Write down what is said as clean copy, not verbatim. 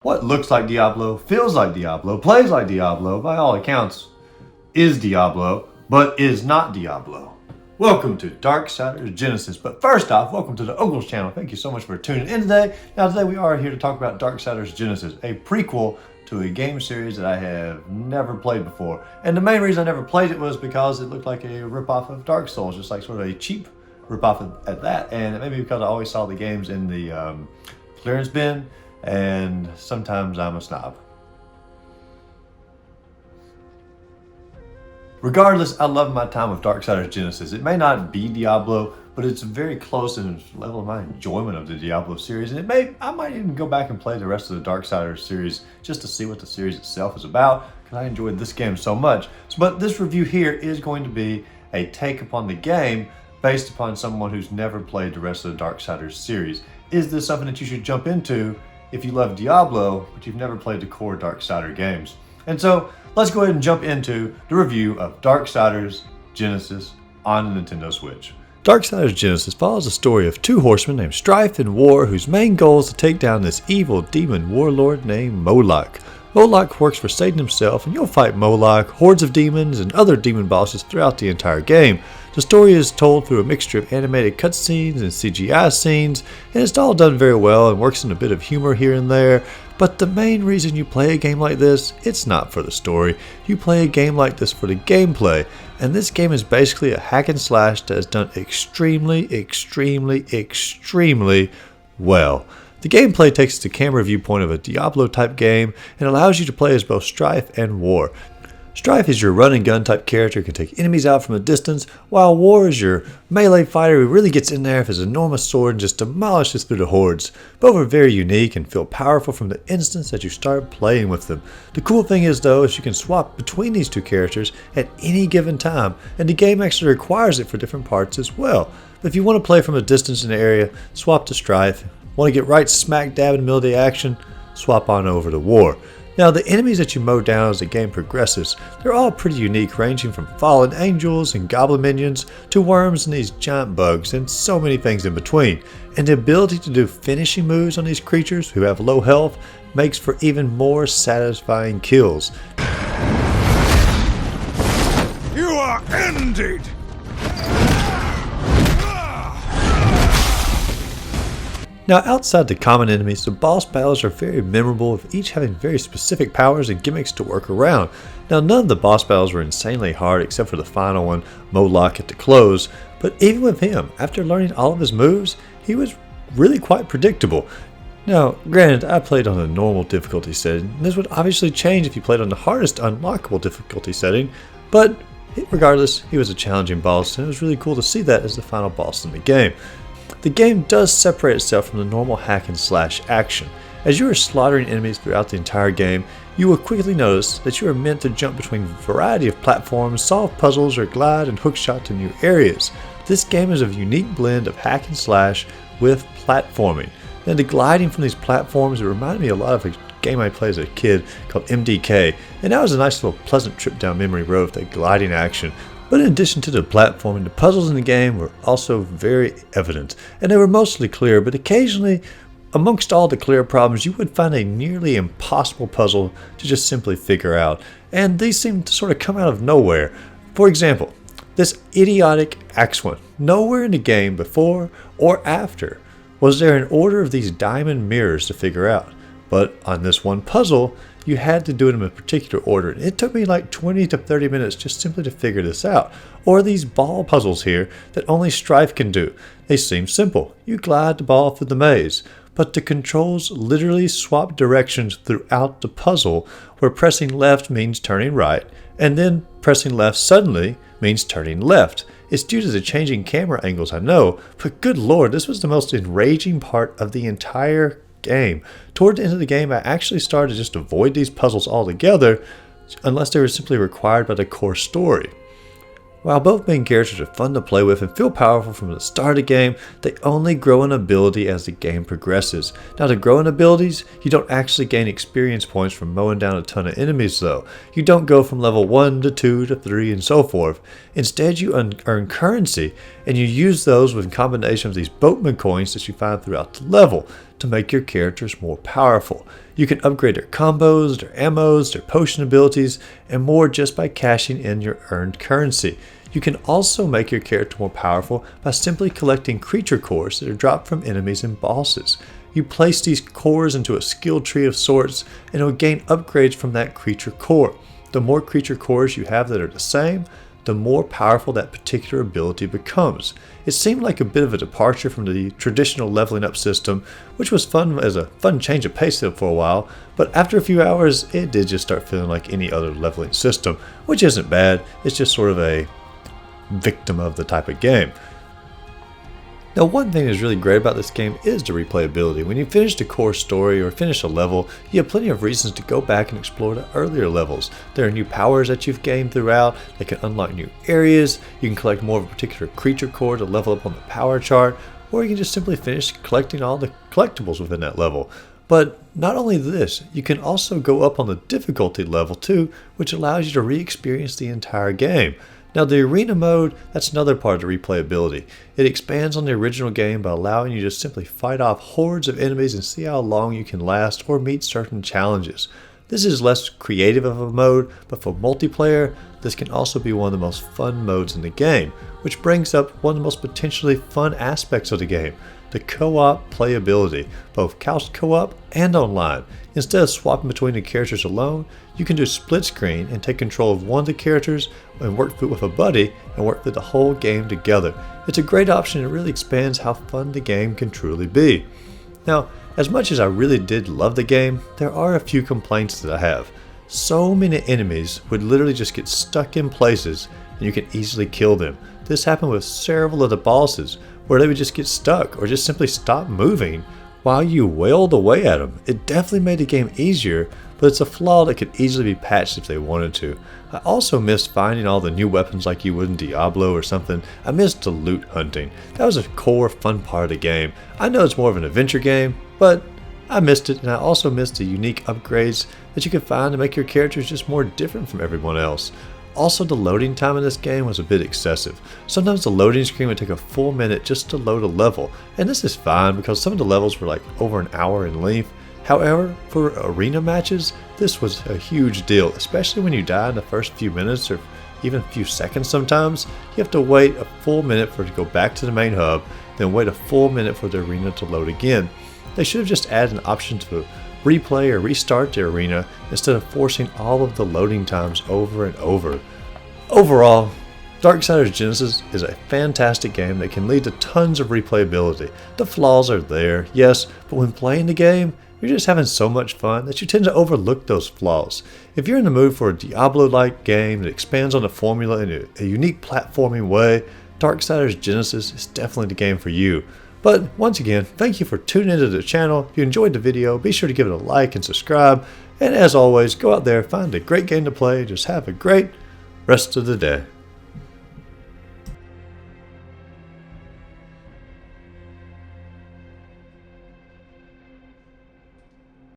What looks like Diablo, feels like Diablo, plays like Diablo, by all accounts, is Diablo, but is not Diablo. Welcome to Darksiders Genesis, but first off, welcome to the Ogles channel. Thank you so much for tuning in today. Now today we are here to talk about Darksiders Genesis, a prequel to a game series that I have never played before. And the main reason I never played it was because it looked like a ripoff of Dark Souls, just like sort of a cheap ripoff at that. And maybe because I always saw the games in the clearance bin, and sometimes I'm a snob. Regardless, I love my time with Darksiders Genesis. It may not be Diablo, but it's very close in its level of my enjoyment of the Diablo series. And I might even go back and play the rest of the Darksiders series just to see what the series itself is about, because I enjoyed this game so much. But this review here is going to be a take upon the game based upon someone who's never played the rest of the Darksiders series. Is this something that you should jump into if you love Diablo, but you've never played the core Darksider games? And so let's go ahead and jump into the review of Darksiders Genesis on the Nintendo Switch. Darksiders Genesis follows the story of two horsemen named Strife and War, whose main goal is to take down this evil demon warlord named Moloch. Moloch works for Satan himself, and you'll fight Moloch, hordes of demons, and other demon bosses throughout the entire game. The story is told through a mixture of animated cutscenes and CGI scenes, and it's all done very well and works in a bit of humor here and there. But the main reason you play a game like this, it's not for the story. You play a game like this for the gameplay, and this game is basically a hack and slash that is done extremely well. The gameplay takes the camera viewpoint of a Diablo type game and allows you to play as both Strife and War. Strife is your run and gun type character who can take enemies out from a distance, while War is your melee fighter who really gets in there with his enormous sword and just demolishes through the hordes. Both are very unique and feel powerful from the instant that you start playing with them. The cool thing is though, is you can swap between these two characters at any given time, and the game actually requires it for different parts as well. But if you want to play from a distance in the area, swap to Strife. Want to get right smack dab in the middle of the action, swap on over to War. Now the enemies that you mow down as the game progresses, they're all pretty unique, ranging from fallen angels and goblin minions to worms and these giant bugs and so many things in between. And the ability to do finishing moves on these creatures who have low health makes for even more satisfying kills. You are ended! Now outside the common enemies, the boss battles are very memorable, with each having very specific powers and gimmicks to work around. Now none of the boss battles were insanely hard except for the final one, Moloch at the close, but even with him, after learning all of his moves, he was really quite predictable. Now granted, I played on a normal difficulty setting, and this would obviously change if you played on the hardest unlockable difficulty setting, but regardless, he was a challenging boss, and it was really cool to see that as the final boss in the game. The game does separate itself from the normal hack and slash action. As you are slaughtering enemies throughout the entire game, you will quickly notice that you are meant to jump between a variety of platforms, solve puzzles, or glide and hookshot to new areas. This game is a unique blend of hack and slash with platforming. Now the gliding from these platforms, it reminded me a lot of a game I played as a kid called MDK, and that was a nice little pleasant trip down memory road with that gliding action. But in addition to the platforming, the puzzles in the game were also very evident, and they were mostly clear, but occasionally, amongst all the clear problems, you would find a nearly impossible puzzle to just simply figure out, and these seemed to sort of come out of nowhere. For example, this idiotic axe one. Nowhere in the game before or after was there an order of these diamond mirrors to figure out, but on this one puzzle, you had to do it in a particular order. It took me like 20 to 30 minutes just simply to figure this out. Or these ball puzzles here that only Strife can do. They seem simple. You glide the ball through the maze, but the controls literally swap directions throughout the puzzle, where pressing left means turning right, and then pressing left suddenly means turning left. It's due to the changing camera angles, I know, but good lord, this was the most enraging part of the entire game. Toward the end of the game, I actually started to just avoid these puzzles altogether, unless they were simply required by the core story. While both main characters are fun to play with and feel powerful from the start of the game, they only grow in ability as the game progresses. Now to grow in abilities, you don't actually gain experience points from mowing down a ton of enemies though. You don't go from level 1 to 2 to 3 and so forth. Instead you earn currency, and you use those with a combination of these boatman coins that you find throughout the level to make your characters more powerful. You can upgrade their combos, their ammos, their potion abilities, and more just by cashing in your earned currency. You can also make your character more powerful by simply collecting creature cores that are dropped from enemies and bosses. You place these cores into a skill tree of sorts, and it will gain upgrades from that creature core. The more creature cores you have that are the same, the more powerful that particular ability becomes. It seemed like a bit of a departure from the traditional leveling up system, which was fun as a fun change of pace for a while, but after a few hours it did just start feeling like any other leveling system, which isn't bad. It's just sort of a victim of the type of game. Now, one thing that's really great about this game is the replayability. When you finish the core story or finish a level, you have plenty of reasons to go back and explore the earlier levels. There are new powers that you've gained throughout that can unlock new areas. You can collect more of a particular creature core to level up on the power chart, or you can just simply finish collecting all the collectibles within that level. But not only this, you can also go up on the difficulty level too, which allows you to re-experience the entire game. Now, the arena mode, that's another part of the replayability. It expands on the original game by allowing you to simply fight off hordes of enemies and see how long you can last or meet certain challenges. This is less creative of a mode, but for multiplayer, this can also be one of the most fun modes in the game, which brings up one of the most potentially fun aspects of the game, the co-op playability, both couch co-op and online. Instead of swapping between the characters alone, you can do split screen and take control of one of the characters and work through with a buddy and work through the whole game together. It's a great option and it really expands how fun the game can truly be. Now, as much as I really did love the game, there are a few complaints that I have. So many enemies would literally just get stuck in places and you can easily kill them. This happened with several of the bosses, where they would just get stuck or just simply stop moving while you wailed away at them. It definitely made the game easier, but it's a flaw that could easily be patched if they wanted to. I also missed finding all the new weapons like you would in Diablo or something. I missed the loot hunting. That was a core fun part of the game. I know it's more of an adventure game, but I missed it, and I also missed the unique upgrades that you could find to make your characters just more different from everyone else. Also, the loading time in this game was a bit excessive. Sometimes the loading screen would take a full minute just to load a level, and this is fine because some of the levels were like over an hour in length. However, for arena matches, this was a huge deal, especially when you die in the first few minutes or even a few seconds sometimes. You have to wait a full minute for it to go back to the main hub, then wait a full minute for the arena to load again. They should have just added an option to replay or restart the arena instead of forcing all of the loading times over and over. Overall, Darksiders Genesis is a fantastic game that can lead to tons of replayability. The flaws are there, yes, but when playing the game, you're just having so much fun that you tend to overlook those flaws. If you're in the mood for a Diablo-like game that expands on the formula in a unique platforming way, Darksiders Genesis is definitely the game for you. But once again, thank you for tuning into the channel. If you enjoyed the video, be sure to give it a like and subscribe. And as always, go out there, find a great game to play. Just have a great rest of the day.